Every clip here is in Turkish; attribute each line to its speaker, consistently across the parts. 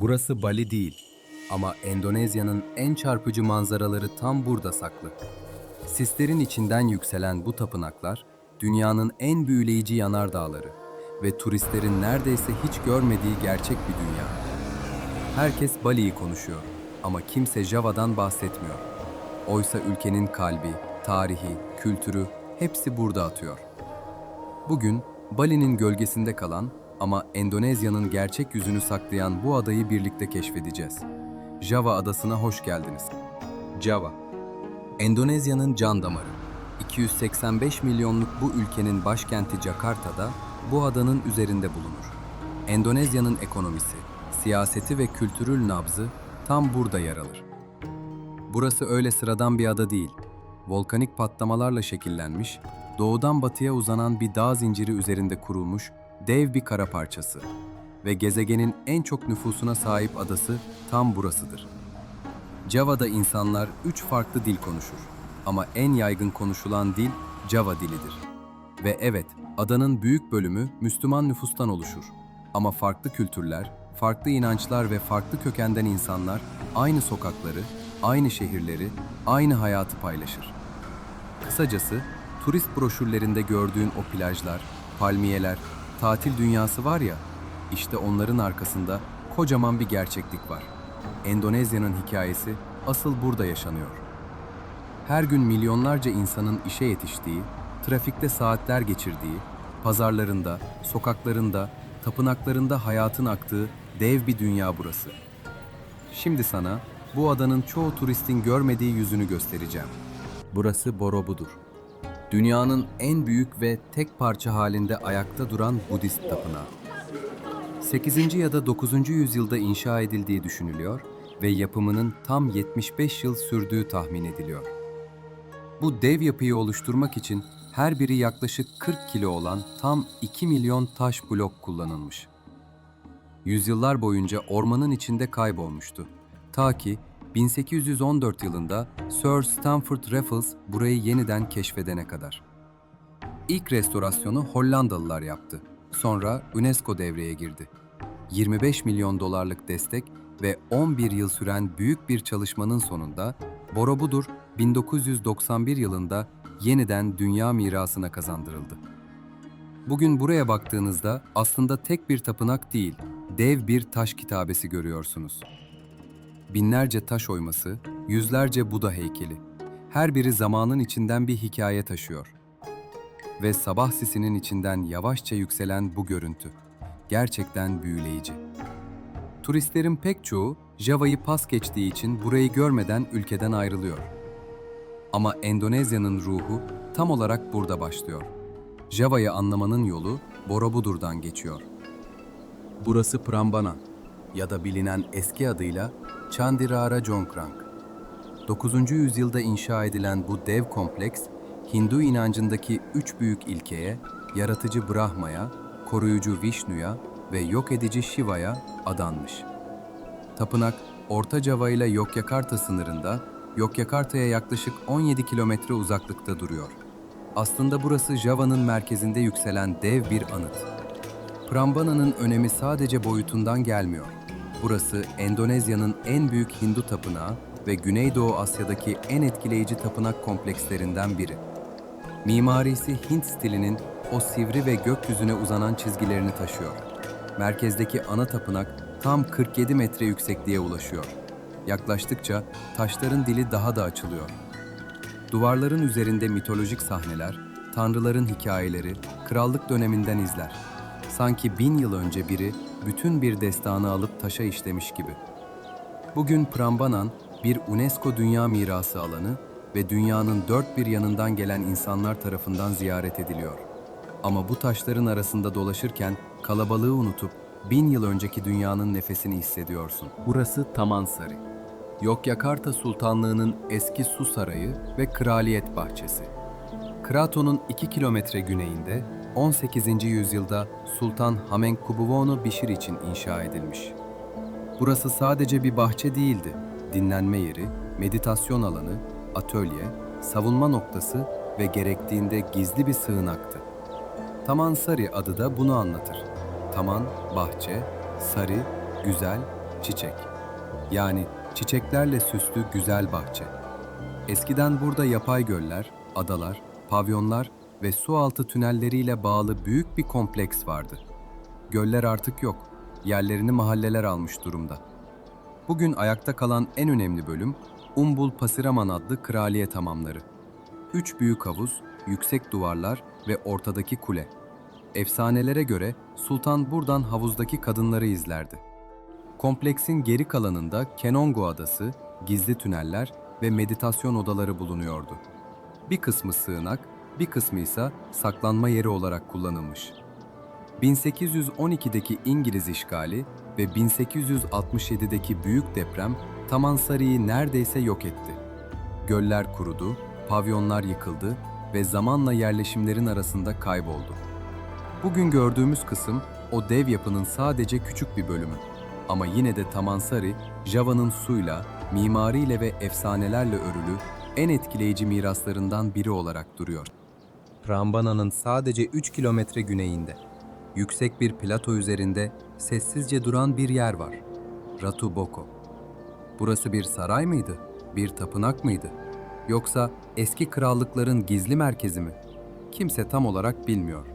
Speaker 1: Burası Bali değil ama Endonezya'nın en çarpıcı manzaraları tam burada saklı. Sislerin içinden yükselen bu tapınaklar, dünyanın en büyüleyici yanardağları ve turistlerin neredeyse hiç görmediği gerçek bir dünya. Herkes Bali'yi konuşuyor ama kimse Java'dan bahsetmiyor. Oysa ülkenin kalbi, tarihi, kültürü hepsi burada atıyor. Bugün Bali'nin gölgesinde kalan ama Endonezya'nın gerçek yüzünü saklayan bu adayı birlikte keşfedeceğiz. Java adasına hoş geldiniz. Java, Endonezya'nın can damarı. 285 milyonluk bu ülkenin başkenti Jakarta'da bu adanın üzerinde bulunur. Endonezya'nın ekonomisi, siyaseti ve kültürel nabzı tam burada yer alır. Burası öyle sıradan bir ada değil. Volkanik patlamalarla şekillenmiş, doğudan batıya uzanan bir dağ zinciri üzerinde kurulmuş dev bir kara parçası. Ve gezegenin en çok nüfusuna sahip adası tam burasıdır. Java'da insanlar 3 farklı dil konuşur. Ama en yaygın konuşulan dil Java dilidir. Ve evet, adanın büyük bölümü Müslüman nüfustan oluşur. Ama farklı kültürler, farklı inançlar ve farklı kökenden insanlar aynı sokakları, aynı şehirleri, aynı hayatı paylaşır. Kısacası, turist broşürlerinde gördüğün o plajlar, palmiyeler, tatil dünyası var ya, işte onların arkasında kocaman bir gerçeklik var. Endonezya'nın hikayesi asıl burada yaşanıyor. Her gün milyonlarca insanın işe yetiştiği, trafikte saatler geçirdiği, pazarlarında, sokaklarında, tapınaklarında hayatın aktığı dev bir dünya burası. Şimdi sana bu adanın çoğu turistin görmediği yüzünü göstereceğim. Burası Borobudur. Dünyanın en büyük ve tek parça halinde ayakta duran Budist tapınağı. 8. ya da 9. yüzyılda inşa edildiği düşünülüyor ve yapımının tam 75 yıl sürdüğü tahmin ediliyor. Bu dev yapıyı oluşturmak için her biri yaklaşık 40 kilo olan tam 2 milyon taş blok kullanılmış. Yüzyıllar boyunca ormanın içinde kaybolmuştu. Ta ki 1814 yılında Sir Stamford Raffles burayı yeniden keşfedene kadar. İlk restorasyonu Hollandalılar yaptı. Sonra UNESCO devreye girdi. 25 milyon dolarlık destek ve 11 yıl süren büyük bir çalışmanın sonunda Borobudur 1991 yılında yeniden dünya mirasına kazandırıldı. Bugün buraya baktığınızda aslında tek bir tapınak değil, dev bir taş kitabesi görüyorsunuz. Binlerce taş oyması, yüzlerce Buda heykeli. Her biri zamanın içinden bir hikaye taşıyor. Ve sabah sisinin içinden yavaşça yükselen bu görüntü. Gerçekten büyüleyici. Turistlerin pek çoğu Java'yı pas geçtiği için burayı görmeden ülkeden ayrılıyor. Ama Endonezya'nın ruhu tam olarak burada başlıyor. Java'yı anlamanın yolu Borobudur'dan geçiyor. Burası Prambanan ya da bilinen eski adıyla Chandirara Jonggrang. 9. yüzyılda inşa edilen bu dev kompleks, Hindu inancındaki 3 büyük ilkeye, yaratıcı Brahma'ya, koruyucu Vishnu'ya ve yok edici Shiva'ya adanmış. Tapınak, Orta Java ile Yogyakarta sınırında, Yogyakarta'ya yaklaşık 17 kilometre uzaklıkta duruyor. Aslında burası Java'nın merkezinde yükselen dev bir anıt. Prambana'nın önemi sadece boyutundan gelmiyor. Burası Endonezya'nın en büyük Hindu tapınağı ve Güneydoğu Asya'daki en etkileyici tapınak komplekslerinden biri. Mimarisi Hint stilinin o sivri ve gökyüzüne uzanan çizgilerini taşıyor. Merkezdeki ana tapınak tam 47 metre yüksekliğe ulaşıyor. Yaklaştıkça taşların dili daha da açılıyor. Duvarların üzerinde mitolojik sahneler, tanrıların hikayeleri, krallık döneminden izler. Sanki 1000 yıl önce biri bütün bir destanı alıp taşa işlemiş gibi. Bugün Prambanan bir UNESCO Dünya Mirası alanı ve dünyanın dört bir yanından gelen insanlar tarafından ziyaret ediliyor. Ama bu taşların arasında dolaşırken kalabalığı unutup 1000 yıl önceki dünyanın nefesini hissediyorsun. Burası Tamansari. Yogyakarta Sultanlığı'nın eski su sarayı ve kraliyet bahçesi. Kraton'un 2 kilometre güneyinde 18. yüzyılda Sultan Hamengkubuwono Bişir için inşa edilmiş. Burası sadece bir bahçe değildi. Dinlenme yeri, meditasyon alanı, atölye, savunma noktası ve gerektiğinde gizli bir sığınaktı. Taman Sari adı da bunu anlatır. Taman, bahçe, Sari, güzel, çiçek. Yani çiçeklerle süslü güzel bahçe. Eskiden burada yapay göller, adalar, pavyonlar ve sualtı tünelleriyle bağlı büyük bir kompleks vardı. Göller artık yok, yerlerini mahalleler almış durumda. Bugün ayakta kalan en önemli bölüm, Umbul Pasiraman adlı kraliyet hamamları. Üç büyük havuz, yüksek duvarlar ve ortadaki kule. Efsanelere göre sultan buradan havuzdaki kadınları izlerdi. Kompleksin geri kalanında Kenongo Adası, gizli tüneller ve meditasyon odaları bulunuyordu. Bir kısmı sığınak, bir kısmı ise saklanma yeri olarak kullanılmış. 1812'deki İngiliz işgali ve 1867'deki büyük deprem Tamansari'yi neredeyse yok etti. Göller kurudu, pavyonlar yıkıldı ve zamanla yerleşimlerin arasında kayboldu. Bugün gördüğümüz kısım o dev yapının sadece küçük bir bölümü. Ama yine de Tamansari, Java'nın suyla, mimariyle ve efsanelerle örülü en etkileyici miraslarından biri olarak duruyor. Prambana'nın sadece 3 kilometre güneyinde, yüksek bir plato üzerinde sessizce duran bir yer var. Ratu Boko. Burası bir saray mıydı? Bir tapınak mıydı? Yoksa eski krallıkların gizli merkezi mi? Kimse tam olarak bilmiyor.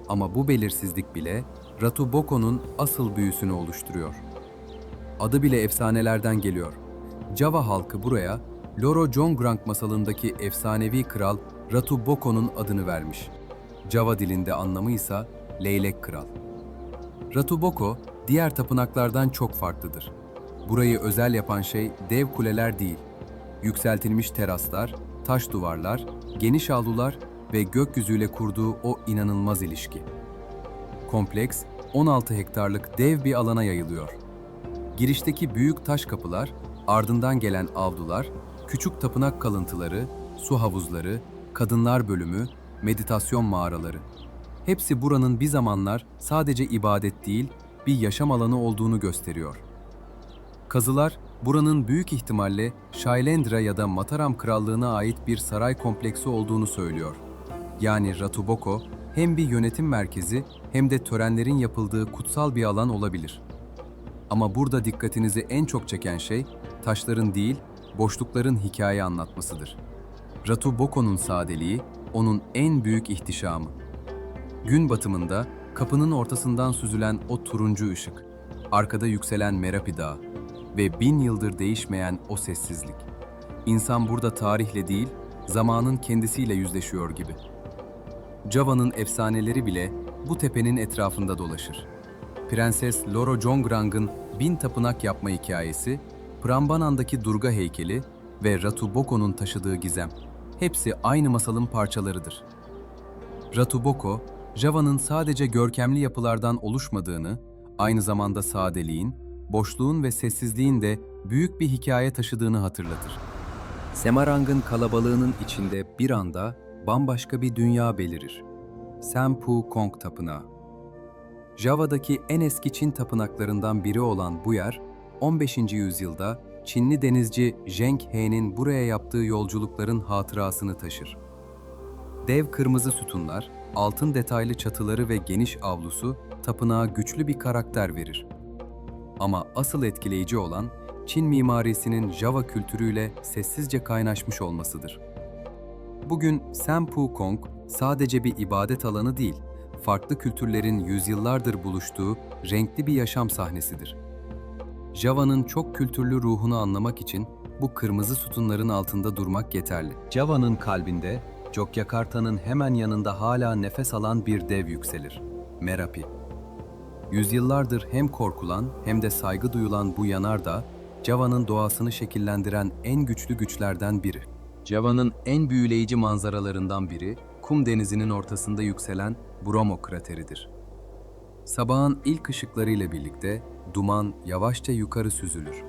Speaker 1: Ama bu belirsizlik bile Ratu Boko'nun asıl büyüsünü oluşturuyor. Adı bile efsanelerden geliyor. Java halkı buraya Loro Jongrang masalındaki efsanevi kral Ratu Boko'nun adını vermiş. Java dilinde anlamı ise Leylek Kral. Ratu Boko diğer tapınaklardan çok farklıdır. Burayı özel yapan şey dev kuleler değil, yükseltilmiş teraslar, taş duvarlar, geniş avlular ve gökyüzüyle kurduğu o inanılmaz ilişki. Kompleks 16 hektarlık dev bir alana yayılıyor. Girişteki büyük taş kapılar, ardından gelen avlular, küçük tapınak kalıntıları, su havuzları, kadınlar bölümü, meditasyon mağaraları. Hepsi buranın bir zamanlar sadece ibadet değil, bir yaşam alanı olduğunu gösteriyor. Kazılar, buranın büyük ihtimalle Shailendra ya da Mataram Krallığı'na ait bir saray kompleksi olduğunu söylüyor. Yani Ratu Boko, hem bir yönetim merkezi hem de törenlerin yapıldığı kutsal bir alan olabilir. Ama burada dikkatinizi en çok çeken şey, taşların değil, boşlukların hikaye anlatmasıdır. Ratu Boko'nun sadeliği, onun en büyük ihtişamı. Gün batımında kapının ortasından süzülen o turuncu ışık, arkada yükselen Merapi Dağı ve 1000 yıldır değişmeyen o sessizlik. İnsan burada tarihle değil, zamanın kendisiyle yüzleşiyor gibi. Java'nın efsaneleri bile bu tepenin etrafında dolaşır. Prenses Loro Jongrang'ın 1000 tapınak yapma hikayesi, Prambanan'daki Durga heykeli ve Ratu Boko'nun taşıdığı gizem. Hepsi aynı masalın parçalarıdır. Ratu Boko, Java'nın sadece görkemli yapılardan oluşmadığını, aynı zamanda sadeliğin, boşluğun ve sessizliğin de büyük bir hikaye taşıdığını hatırlatır. Semarang'ın kalabalığının içinde bir anda bambaşka bir dünya belirir. Sempu Kong Tapınağı. Java'daki en eski Çin tapınaklarından biri olan bu yer, 15. yüzyılda Çinli denizci Zheng He'nin buraya yaptığı yolculukların hatırasını taşır. Dev kırmızı sütunlar, altın detaylı çatıları ve geniş avlusu tapınağa güçlü bir karakter verir. Ama asıl etkileyici olan Çin mimarisinin Java kültürüyle sessizce kaynaşmış olmasıdır. Bugün Sempu Kong sadece bir ibadet alanı değil, farklı kültürlerin yüzyıllardır buluştuğu renkli bir yaşam sahnesidir. Java'nın çok kültürlü ruhunu anlamak için bu kırmızı sütunların altında durmak yeterli. Java'nın kalbinde, Yogyakarta'nın hemen yanında hala nefes alan bir dev yükselir. Merapi. Yüzyıllardır hem korkulan hem de saygı duyulan bu yanardağ, Java'nın doğasını şekillendiren en güçlü güçlerden biri. Java'nın en büyüleyici manzaralarından biri, kum denizinin ortasında yükselen Bromo krateridir. Sabahın ilk ışıklarıyla birlikte duman yavaşça yukarı süzülür.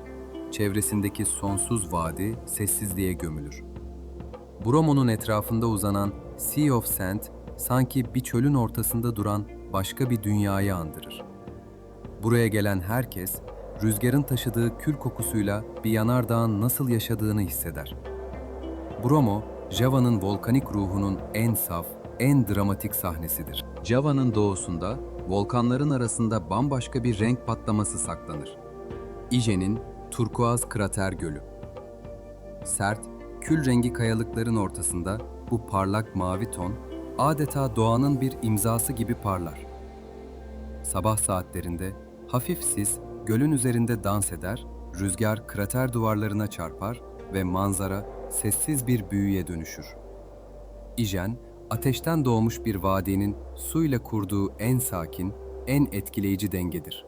Speaker 1: Çevresindeki sonsuz vadi sessizliğe gömülür. Bromo'nun etrafında uzanan Sea of Sand, sanki bir çölün ortasında duran başka bir dünyayı andırır. Buraya gelen herkes, rüzgarın taşıdığı kül kokusuyla bir yanardağın nasıl yaşadığını hisseder. Bromo, Java'nın volkanik ruhunun en saf, en dramatik sahnesidir. Java'nın doğusunda, volkanların arasında bambaşka bir renk patlaması saklanır. İje'nin turkuaz krater gölü. Sert, kül rengi kayalıkların ortasında bu parlak mavi ton adeta doğanın bir imzası gibi parlar. Sabah saatlerinde hafif sis gölün üzerinde dans eder, rüzgar krater duvarlarına çarpar ve manzara sessiz bir büyüye dönüşür. İjen, ateşten doğmuş bir vadinin suyla kurduğu en sakin, en etkileyici dengedir.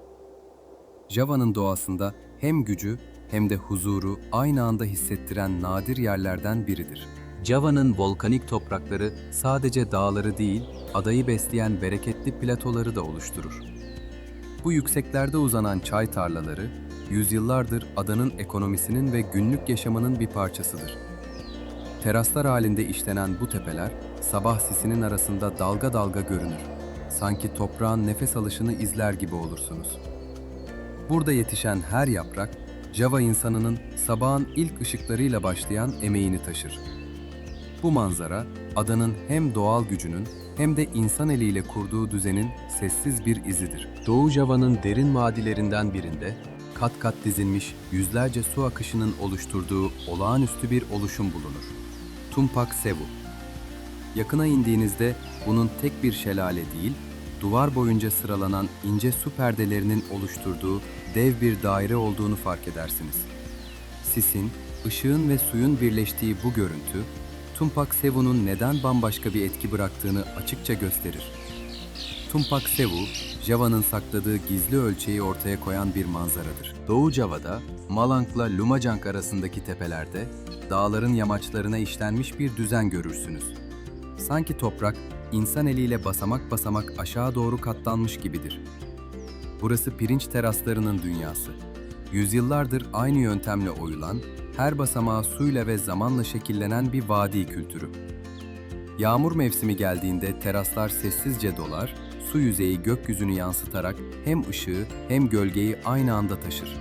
Speaker 1: Java'nın doğasında hem gücü hem de huzuru aynı anda hissettiren nadir yerlerden biridir. Java'nın volkanik toprakları sadece dağları değil, adayı besleyen bereketli platoları da oluşturur. Bu yükseklerde uzanan çay tarlaları, yüzyıllardır adanın ekonomisinin ve günlük yaşamının bir parçasıdır. Teraslar halinde işlenen bu tepeler, sabah sisinin arasında dalga dalga görünür. Sanki toprağın nefes alışını izler gibi olursunuz. Burada yetişen her yaprak, Java insanının sabahın ilk ışıklarıyla başlayan emeğini taşır. Bu manzara, adanın hem doğal gücünün hem de insan eliyle kurduğu düzenin sessiz bir izidir. Doğu Java'nın derin vadilerinden birinde, kat kat dizilmiş yüzlerce su akışının oluşturduğu olağanüstü bir oluşum bulunur. Tumpak Sevu. Yakına indiğinizde bunun tek bir şelale değil, duvar boyunca sıralanan ince su perdelerinin oluşturduğu dev bir daire olduğunu fark edersiniz. Sisin, ışığın ve suyun birleştiği bu görüntü, Tumpak Sevu'nun neden bambaşka bir etki bıraktığını açıkça gösterir. Tumpak Sevu, Java'nın sakladığı gizli ölçeği ortaya koyan bir manzaradır. Doğu Java'da, Malang'la Lumajang arasındaki tepelerde, dağların yamaçlarına işlenmiş bir düzen görürsünüz. Sanki toprak, insan eliyle basamak basamak aşağı doğru katlanmış gibidir. Burası pirinç teraslarının dünyası. Yüzyıllardır aynı yöntemle oyulan, her basamağı suyla ve zamanla şekillenen bir vadi kültürü. Yağmur mevsimi geldiğinde teraslar sessizce dolar, su yüzeyi gökyüzünü yansıtarak hem ışığı hem gölgeyi aynı anda taşır.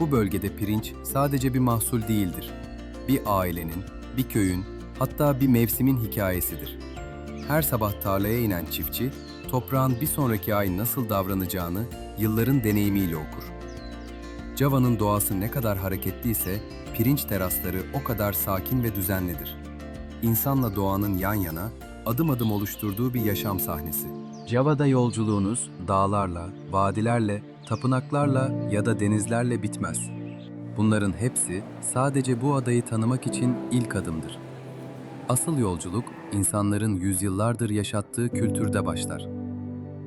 Speaker 1: Bu bölgede pirinç sadece bir mahsul değildir. Bir ailenin, bir köyün, hatta bir mevsimin hikayesidir. Her sabah tarlaya inen çiftçi, toprağın bir sonraki ay nasıl davranacağını yılların deneyimiyle okur. Java'nın doğası ne kadar hareketliyse, pirinç terasları o kadar sakin ve düzenlidir. İnsanla doğanın yan yana, adım adım oluşturduğu bir yaşam sahnesi. Java'da yolculuğunuz dağlarla, vadilerle, tapınaklarla ya da denizlerle bitmez. Bunların hepsi sadece bu adayı tanımak için ilk adımdır. Asıl yolculuk, insanların yüzyıllardır yaşattığı kültürde başlar.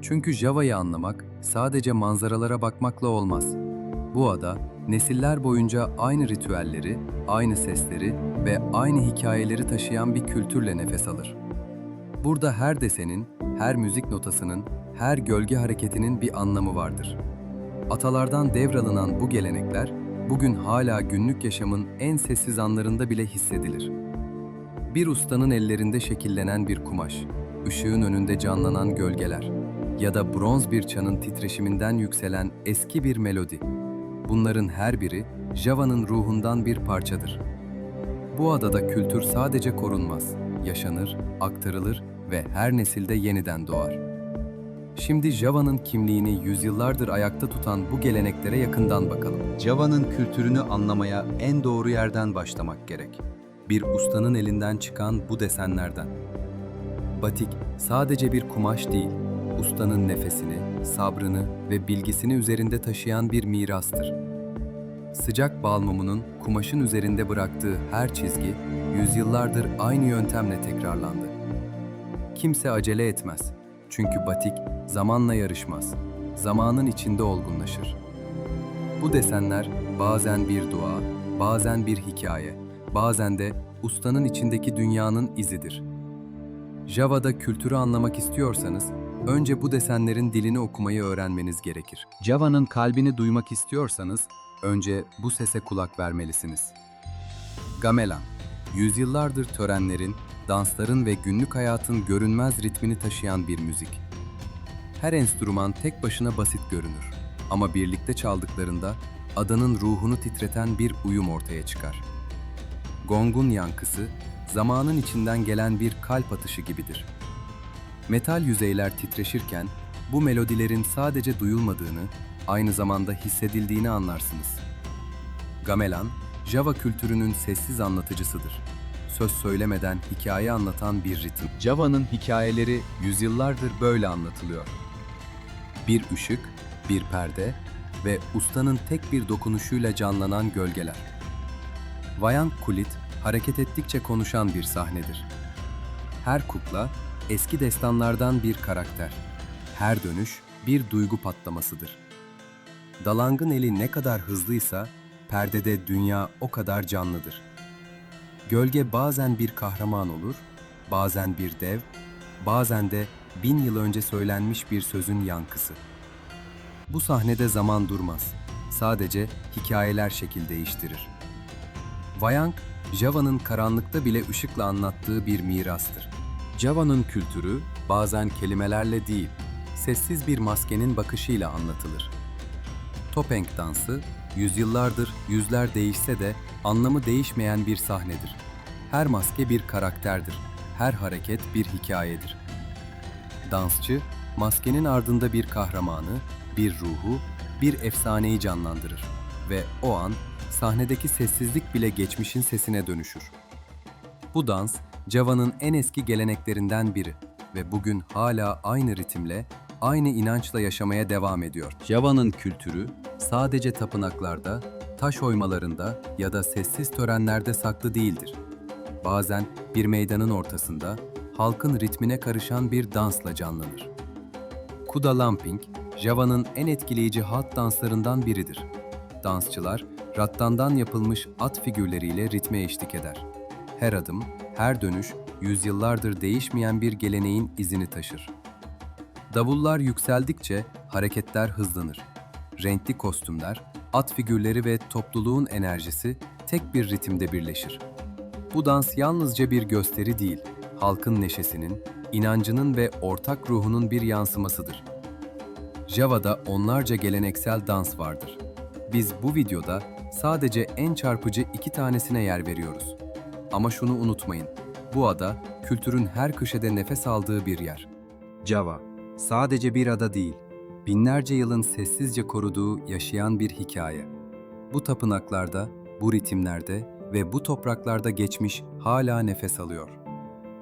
Speaker 1: Çünkü Java'yı anlamak sadece manzaralara bakmakla olmaz. Bu ada, nesiller boyunca aynı ritüelleri, aynı sesleri ve aynı hikayeleri taşıyan bir kültürle nefes alır. Burada her desenin, her müzik notasının, her gölge hareketinin bir anlamı vardır. Atalardan devralınan bu gelenekler, bugün hala günlük yaşamın en sessiz anlarında bile hissedilir. Bir ustanın ellerinde şekillenen bir kumaş, ışığın önünde canlanan gölgeler ya da bronz bir çanın titreşiminden yükselen eski bir melodi. Bunların her biri Java'nın ruhundan bir parçadır. Bu adada kültür sadece korunmaz, yaşanır, aktarılır ve her nesilde yeniden doğar. Şimdi Java'nın kimliğini yüzyıllardır ayakta tutan bu geleneklere yakından bakalım. Java'nın kültürünü anlamaya en doğru yerden başlamak gerek. Bir ustanın elinden çıkan bu desenlerden. Batik sadece bir kumaş değil, ustanın nefesini, sabrını ve bilgisini üzerinde taşıyan bir mirastır. Sıcak bal mumunun kumaşın üzerinde bıraktığı her çizgi, yüzyıllardır aynı yöntemle tekrarlandı. Kimse acele etmez. Çünkü batik zamanla yarışmaz, zamanın içinde olgunlaşır. Bu desenler bazen bir dua, bazen bir hikaye, bazen de ustanın içindeki dünyanın izidir. Java'da kültürü anlamak istiyorsanız, önce bu desenlerin dilini okumayı öğrenmeniz gerekir. Java'nın kalbini duymak istiyorsanız, önce bu sese kulak vermelisiniz. Gamelan, yüzyıllardır törenlerin, dansların ve günlük hayatın görünmez ritmini taşıyan bir müzik. Her enstrüman tek başına basit görünür ama birlikte çaldıklarında adanın ruhunu titreten bir uyum ortaya çıkar. Gongun yankısı, zamanın içinden gelen bir kalp atışı gibidir. Metal yüzeyler titreşirken, bu melodilerin sadece duyulmadığını, aynı zamanda hissedildiğini anlarsınız. Gamelan, Java kültürünün sessiz anlatıcısıdır. Söz söylemeden hikaye anlatan bir ritim. Java'nın hikayeleri yüzyıllardır böyle anlatılıyor. Bir ışık, bir perde ve ustanın tek bir dokunuşuyla canlanan gölgeler. Wayang Kulit, hareket ettikçe konuşan bir sahnedir. Her kukla, eski destanlardan bir karakter. Her dönüş, bir duygu patlamasıdır. Dalang'ın eli ne kadar hızlıysa, perdede dünya o kadar canlıdır. Gölge bazen bir kahraman olur, bazen bir dev, bazen de 1000 yıl önce söylenmiş bir sözün yankısı. Bu sahnede zaman durmaz, sadece hikayeler şekil değiştirir. Wayang, Java'nın karanlıkta bile ışıkla anlattığı bir mirastır. Java'nın kültürü bazen kelimelerle değil, sessiz bir maskenin bakışıyla anlatılır. Topeng dansı, yüzyıllardır yüzler değişse de anlamı değişmeyen bir sahnedir. Her maske bir karakterdir, her hareket bir hikayedir. Dansçı, maskenin ardında bir kahramanı, bir ruhu, bir efsaneyi canlandırır ve o an sahnedeki sessizlik bile geçmişin sesine dönüşür. Bu dans, Java'nın en eski geleneklerinden biri ve bugün hala aynı ritimle, aynı inançla yaşamaya devam ediyor. Java'nın kültürü sadece tapınaklarda, taş oymalarında ya da sessiz törenlerde saklı değildir. Bazen bir meydanın ortasında, halkın ritmine karışan bir dansla canlanır. Kuda Lumping, Java'nın en etkileyici halk danslarından biridir. Dansçılar, rattandan yapılmış at figürleriyle ritme eşlik eder. Her adım, her dönüş, yüzyıllardır değişmeyen bir geleneğin izini taşır. Davullar yükseldikçe hareketler hızlanır. Renkli kostümler, at figürleri ve topluluğun enerjisi tek bir ritimde birleşir. Bu dans yalnızca bir gösteri değil, halkın neşesinin, inancının ve ortak ruhunun bir yansımasıdır. Java'da onlarca geleneksel dans vardır. Biz bu videoda sadece en çarpıcı 2 tanesine yer veriyoruz. Ama şunu unutmayın, bu ada kültürün her köşede nefes aldığı bir yer. Java, sadece bir ada değil, binlerce yılın sessizce koruduğu yaşayan bir hikaye. Bu tapınaklarda, bu ritimlerde ve bu topraklarda geçmiş hala nefes alıyor.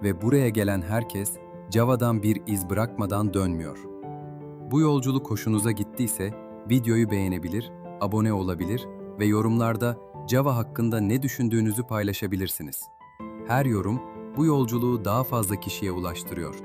Speaker 1: Ve buraya gelen herkes Java'dan bir iz bırakmadan dönmüyor. Bu yolculuk hoşunuza gittiyse videoyu beğenebilir, abone olabilir ve yorumlarda Java hakkında ne düşündüğünüzü paylaşabilirsiniz. Her yorum bu yolculuğu daha fazla kişiye ulaştırıyor.